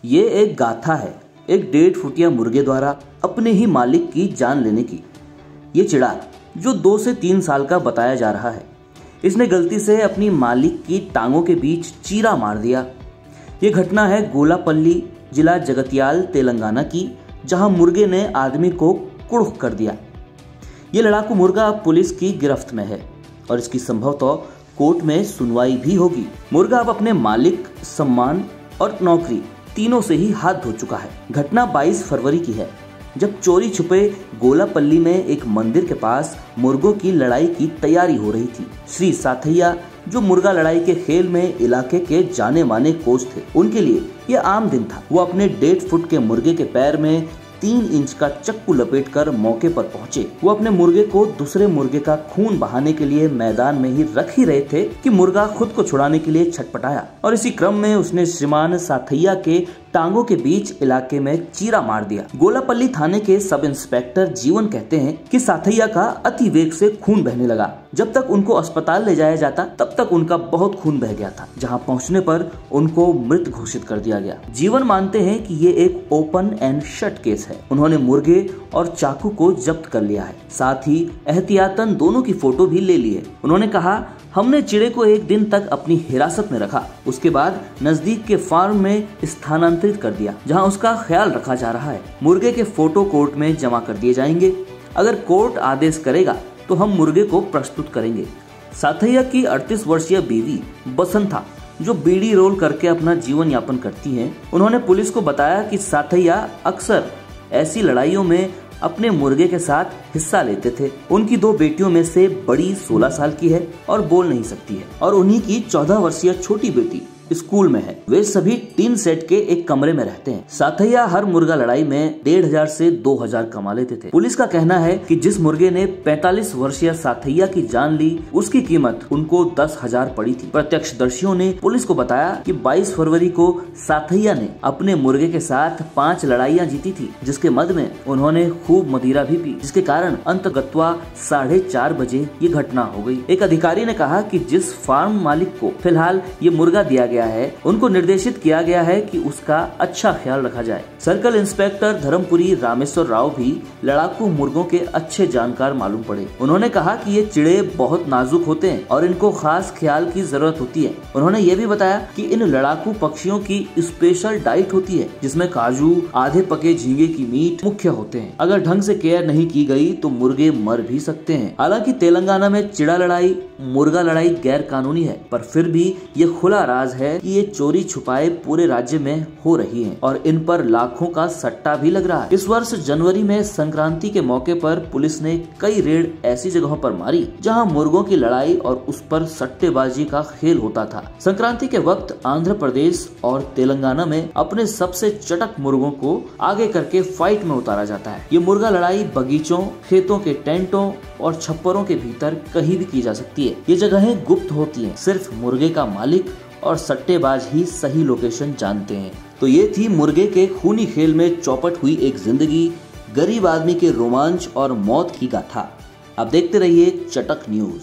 ये एक गाथा है एक 1.5 फुटिया मुर्गे द्वारा अपने ही मालिक की जान लेने की। ये चिड़ा जो 2 से 3 साल का बताया जा रहा है, इसने गलती से अपनी मालिक की टांगों के बीच चीरा मार दिया। ये घटना है गोलापल्ली जिला जगतियाल तेलंगाना की, जहां मुर्गे ने आदमी को कुड़क कर दिया। ये लड़ाकू मुर्गा अब पुलिस की गिरफ्त में है और इसकी संभवतः कोर्ट में सुनवाई भी होगी। मुर्गा अब अपने मालिक, सम्मान और नौकरी तीनों से ही हाथ धो चुका है। घटना 22 फरवरी की है, जब चोरी छुपे गोलापल्ली में एक मंदिर के पास मुर्गों की लड़ाई की तैयारी हो रही थी। श्री साथैया, जो मुर्गा लड़ाई के खेल में इलाके के जाने माने कोच थे, उनके लिए यह आम दिन था। वो अपने 1.5 फुट के मुर्गे के पैर में 3 इंच का चक्कू लपेटकर मौके पर पहुंचे। वो अपने मुर्गे को दूसरे मुर्गे का खून बहाने के लिए मैदान में ही रख ही रहे थे कि मुर्गा खुद को छुड़ाने के लिए छटपटाया और इसी क्रम में उसने श्रीमान साथैया के टांगों के बीच इलाके में चीरा मार दिया। गोलापल्ली थाने के सब इंस्पेक्टर जीवन कहते हैं कि साथैया का अति वेग से खून बहने लगा। जब तक उनको अस्पताल ले जाया जाता तब तक उनका बहुत खून बह गया था, जहां पहुंचने पर उनको मृत घोषित कर दिया गया। जीवन मानते हैं कि ये एक ओपन एंड शट केस है। उन्होंने मुर्गे और चाकू को जब्त कर लिया है, साथ ही एहतियातन दोनों की फोटो भी ले ली है। उन्होंने कहा, हमने चिड़े को 1 दिन तक अपनी हिरासत में रखा, उसके बाद नजदीक के फार्म में स्थानांतरित कर दिया, जहां उसका ख्याल रखा जा रहा है। मुर्गे के फोटो कोर्ट में जमा कर दिए जाएंगे। अगर कोर्ट आदेश करेगा तो हम मुर्गे को प्रस्तुत करेंगे। साथैया की 38 वर्षीय बीवी बसंता, जो बीड़ी रोल करके अपना जीवन यापन करती हैं, उन्होंने पुलिस को बताया कि साथैया अक्सर ऐसी लड़ाइयों में अपने मुर्गे के साथ हिस्सा लेते थे। उनकी 2 बेटियों में से बड़ी 16 साल की है और बोल नहीं सकती है, और उन्हीं की 14 वर्षीय छोटी बेटी स्कूल में है। वे सभी टीन सेट के एक कमरे में रहते हैं। साथैया हर मुर्गा लड़ाई में 1,500 से 2,000 कमा लेते थे। पुलिस का कहना है कि जिस मुर्गे ने 45 वर्षीय साथैया की जान ली, उसकी कीमत उनको 10,000 पड़ी थी। प्रत्यक्षदर्शियों ने पुलिस को बताया कि 22 फरवरी को साथैया ने अपने मुर्गे के साथ 5 लड़ाइयाँ जीती थी, जिसके मद में उन्होंने खूब मदिरा भी पी, जिसके कारण अंतगत्वा 4:30 बजे ये घटना हो गई। एक अधिकारी ने कहा कि जिस फार्म मालिक को फिलहाल ये मुर्गा दिया गया है, उनको निर्देशित किया गया है कि उसका अच्छा ख्याल रखा जाए। सर्कल इंस्पेक्टर धर्मपुरी रामेश्वर राव भी लड़ाकू मुर्गों के अच्छे जानकार मालूम पड़े। उन्होंने कहा कि ये चिड़े बहुत नाजुक होते हैं और इनको खास ख्याल की जरूरत होती है। उन्होंने ये भी बताया कि इन लड़ाकू पक्षियों की स्पेशल डाइट होती है, जिसमें काजू, आधे पके झींगे की मीट मुख्य होते हैं। अगर ढंग से केयर नहीं की गई तो मुर्गे मर भी सकते हैं। हालांकि तेलंगाना में चिड़ा लड़ाई, मुर्गा लड़ाई गैर कानूनी है, पर फिर भी ये खुला राज है कि ये चोरी छुपाए पूरे राज्य में हो रही हैं और इन पर लाखों का सट्टा भी लग रहा है। इस वर्ष जनवरी में संक्रांति के मौके पर पुलिस ने कई रेड ऐसी जगहों पर मारी जहां मुर्गों की लड़ाई और उस पर सट्टेबाजी का खेल होता था। संक्रांति के वक्त आंध्र प्रदेश और तेलंगाना में अपने सबसे चटक मुर्गों को आगे करके फाइट में उतारा जाता है। ये मुर्गा लड़ाई बगीचों, खेतों के टेंटों और छप्परों के भीतर कहीं भी की जा सकती है। ये जगहें गुप्त होती हैं, सिर्फ मुर्गे का मालिक और सट्टेबाज ही सही लोकेशन जानते हैं। तो ये थी मुर्गे के खूनी खेल में चौपट हुई एक जिंदगी, गरीब आदमी के रोमांच और मौत की गाथा। आप देखते रहिए चटक न्यूज।